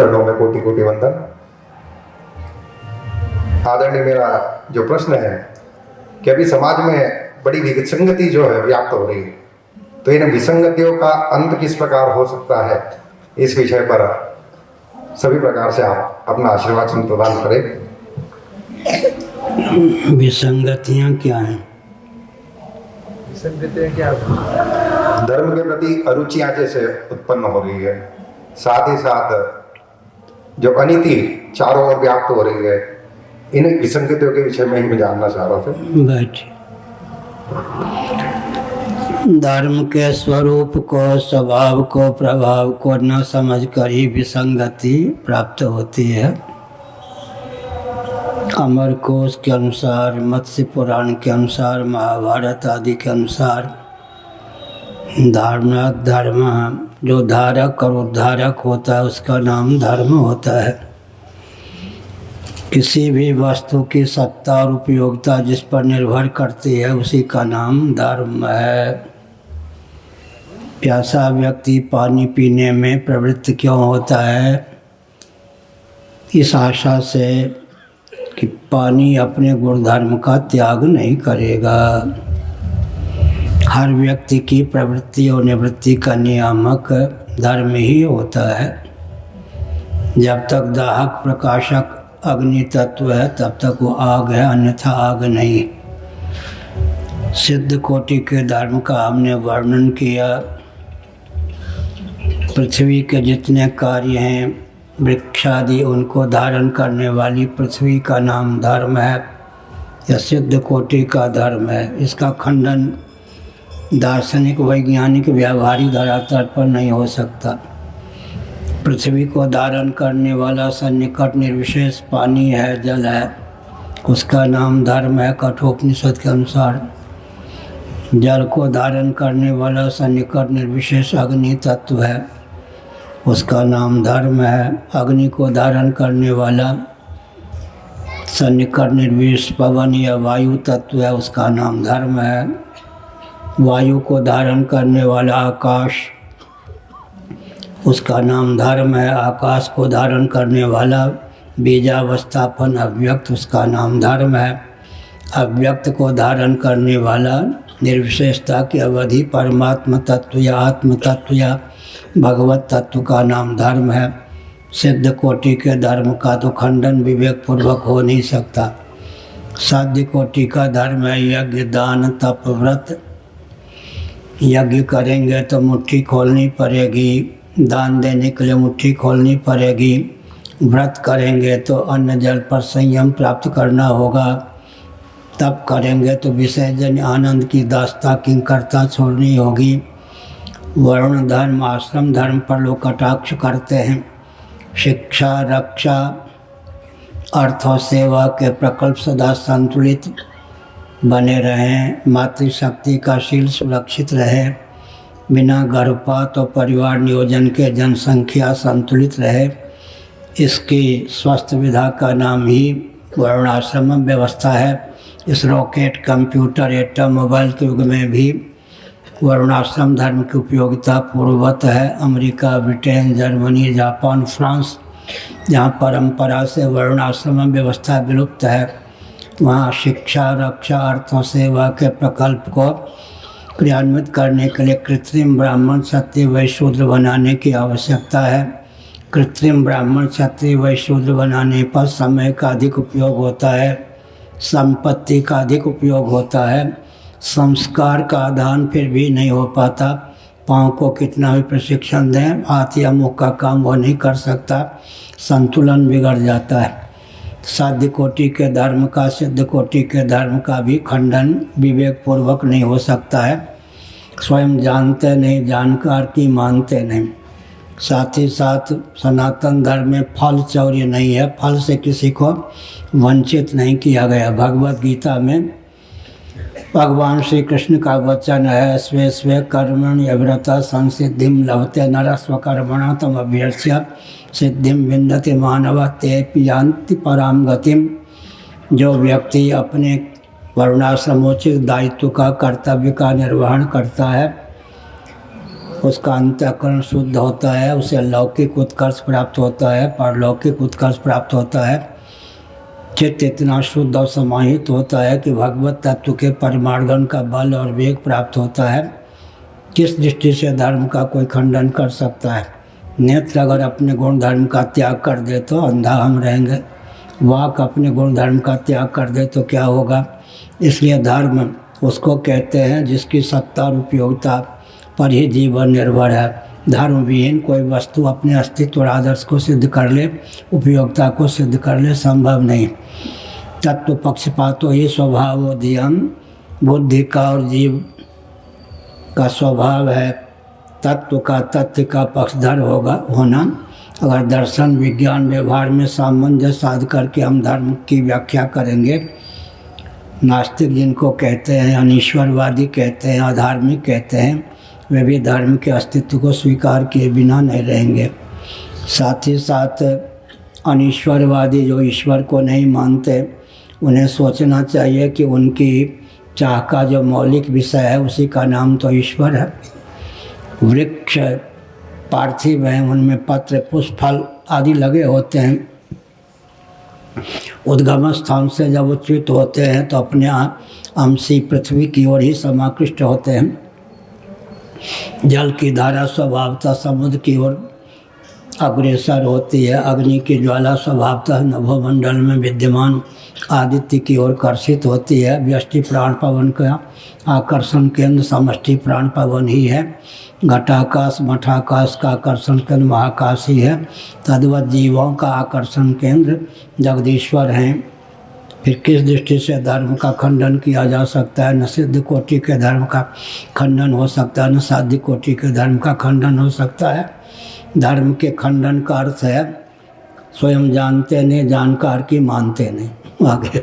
चरणों में कोटि कोटि वंदन। आदरणीय, मेरा जो प्रश्न है कि अभी समाज में बड़ी विसंगति जो है व्याप्त हो रही है, तो इन विसंगतियों का अंत किस प्रकार हो सकता है, इस विषय पर सभी प्रकार से आप अपना आशीर्वाद प्रदान करें। विसंगतियाँ क्या हैं? विसंगतियाँ क्या? धर्म के प्रति अरुचियाँ जैसे उत्पन्न हो रही है, साथ ही साथ जो अनीति चारों ओर व्याप्त हो रही है, इन विसंगतियों के विषय में ही मैं जानना चाह रहा था। बैठिए। धर्म के स्वरूप को, स्वभाव को, प्रभाव को न समझकर ही विसंगति प्राप्त होती है। अमर कोश के अनुसार, मत्स्य पुराण के अनुसार, महाभारत आदि के अनुसार धर्म जो धारक और उद्धारक होता है उसका नाम धर्म होता है। किसी भी वस्तु की सत्ता और उपयोगिता जिस पर निर्भर करती है उसी का नाम धर्म है। प्यासा व्यक्ति पानी पीने में प्रवृत्त क्यों होता है? इस आशा से कि पानी अपने गुणधर्म का त्याग नहीं करेगा। हर व्यक्ति की प्रवृत्ति और निवृत्ति का नियामक धर्म ही होता है। जब तक दाहक प्रकाशक अग्नि तत्व है तब तक वो आग है, अन्यथा आग नहीं। सिद्ध कोटि के धर्म का हमने वर्णन किया। पृथ्वी के जितने कार्य हैं, वृक्षादि, उनको धारण करने वाली पृथ्वी का नाम धर्म है। यह सिद्ध कोटि का धर्म है। इसका खंडन दार्शनिक, वैज्ञानिक, व्यावहारिक धरातल पर नहीं हो सकता। पृथ्वी को धारण करने वाला सन्निकट निर्विशेष पानी है, जल है, उसका नाम धर्म है कठोपनिषद के अनुसार। जल को धारण करने वाला सन्निकट निर्विशेष अग्नि तत्व है, उसका नाम धर्म है। अग्नि को धारण करने वाला सन्निकट निर्विशेष पवन या वायु तत्व है, उसका नाम धर्म है। वायु को धारण करने वाला आकाश, उसका नाम धर्म है। आकाश को धारण करने वाला बीजावस्थापन अव्यक्त, उसका नाम धर्म है। अव्यक्त को धारण करने वाला निर्विशेषता की अवधि परमात्मा तत्व या आत्म तत्व या भगवत तत्व का नाम धर्म है। सिद्ध कोटि के धर्म का तो खंडन विवेक पूर्वक हो नहीं सकता। साध्य कोटि का धर्म है यज्ञ, दान, तप, व्रत। यज्ञ करेंगे तो मुट्ठी खोलनी पड़ेगी, दान देने के लिए मुट्ठी खोलनी पड़ेगी। व्रत करेंगे तो अन्न जल पर संयम प्राप्त करना होगा। तप करेंगे तो विसर्जन आनंद की दास्ता किंकरता छोड़नी होगी। वर्ण धर्म, आश्रम धर्म पर लोग कटाक्ष करते हैं। शिक्षा, रक्षा, अर्थ और सेवा के प्रकल्प सदा संतुलित बने रहें। मातृशक्ति का शील सुरक्षित रहे। बिना गर्भपात और परिवार नियोजन के जनसंख्या संतुलित रहे। इसकी स्वस्थ विधा का नाम ही वर्णाश्रम व्यवस्था है। इस रॉकेट, कंप्यूटर, एटम, मोबाइल के युग में भी वर्णाश्रम धर्म की उपयोगिता पूर्ववत है। America, Britain, Germany, Japan, France, जहाँ परंपरा से वर्णाश्रम व्यवस्था विलुप्त है, वहाँ शिक्षा, रक्षा, अर्थ और सेवा के प्रकल्प को क्रियान्वित करने के लिए कृत्रिम ब्राह्मण, क्षत्रिय, वैश्य, शूद्र बनाने की आवश्यकता है। कृत्रिम ब्राह्मण, क्षत्रिय, वैश्य, शूद्र बनाने पर समय का अधिक उपयोग होता है, संपत्ति का अधिक उपयोग होता है, संस्कार का आदान फिर भी नहीं हो पाता। पाँव को कितना भी प्रशिक्षण दें, हाथ या मुख का काम वो नहीं कर सकता, संतुलन बिगड़ जाता है। साध्य कोटि के धर्म का, सिद्ध कोटि के धर्म का भी खंडन विवेक पूर्वक नहीं हो सकता है। स्वयं जानते नहीं, जानकार की मानते नहीं। साथ ही साथ सनातन धर्म में फल चौर्य नहीं है, फल से किसी को वंचित नहीं किया गया। भगवत गीता में भगवान श्री कृष्ण का वचन है, स्वे स्वे कर्मणि अभिरता संसिद्धिम लभते नरः स्वकर्मणा तम अभ्यर्च्य सिद्धिम विन्दति मानवः तेऽपि यान्ति पराम गतिम। जो व्यक्ति अपने वर्णाश्रमोचित दायित्व का, कर्तव्य का निर्वहन करता है, उसका अंतःकरण शुद्ध होता है, उसे लौकिक उत्कर्ष प्राप्त होता है, परलौकिक उत्कर्ष प्राप्त होता है। चित्त इतना शुद्ध और समाहित होता है कि भगवत तत्व के परिमार्जन का बल और वेग प्राप्त होता है। किस दृष्टि से धर्म का कोई खंडन कर सकता है? नेत्र अगर अपने गुण धर्म का त्याग कर दे तो अंधा हम रहेंगे, वाक अपने गुण धर्म का त्याग कर दे तो क्या होगा? इसलिए धर्म उसको कहते हैं जिसकी सत्ता और उपयोगिता पर ही जीवन निर्भर है। धर्म विहीन कोई वस्तु अपने अस्तित्व और आदर्श को सिद्ध कर ले, उपयोगिता को सिद्ध कर ले, संभव नहीं। तत्व पक्षपातो ही स्वभावोदयम, बुद्धि का और जीव का स्वभाव है तत्व का तथ्य का पक्षधर होना। अगर दर्शन विज्ञान व्यवहार में सामंजस्य साध करके हम धर्म की व्याख्या करेंगे, नास्तिक जिनको कहते हैं, अनीश्वरवादी कहते हैं, अधार्मिक कहते हैं, वे भी धर्म के अस्तित्व को स्वीकार किए बिना नहीं रहेंगे। साथ ही साथ अनीश्वरवादी जो ईश्वर को नहीं मानते, उन्हें सोचना चाहिए कि उनकी चाह का जो मौलिक विषय है उसी का नाम तो ईश्वर है। वृक्ष पार्थिव हैं, उनमें पत्र पुष्प फल आदि लगे होते हैं। उद्गम स्थान से जब उच्युत होते हैं तो अपने अंशी पृथ्वी की ओर ही समाकृष्ट होते हैं। जल की धारा स्वभावतः समुद्र की ओर अग्रसर होती है। अग्नि की ज्वाला स्वभावतः नभोमंडल में विद्यमान आदित्य की ओर कर्षित होती है। व्यष्टि प्राण पवन का आकर्षण केंद्र समष्टि प्राण पवन ही है। घटाकाश मठाकाश का आकर्षण केंद्र महाकाश ही है। तद्वत जीवों का आकर्षण केंद्र जगदीश्वर हैं। फिर किस दृष्टि से धर्म का खंडन किया जा सकता है? न सिद्ध कोटि के धर्म का खंडन हो सकता है, न साध्य कोटि के धर्म का खंडन हो सकता है। धर्म के खंडन का अर्थ है स्वयं जानते नहीं, जानकार की मानते नहीं। आगे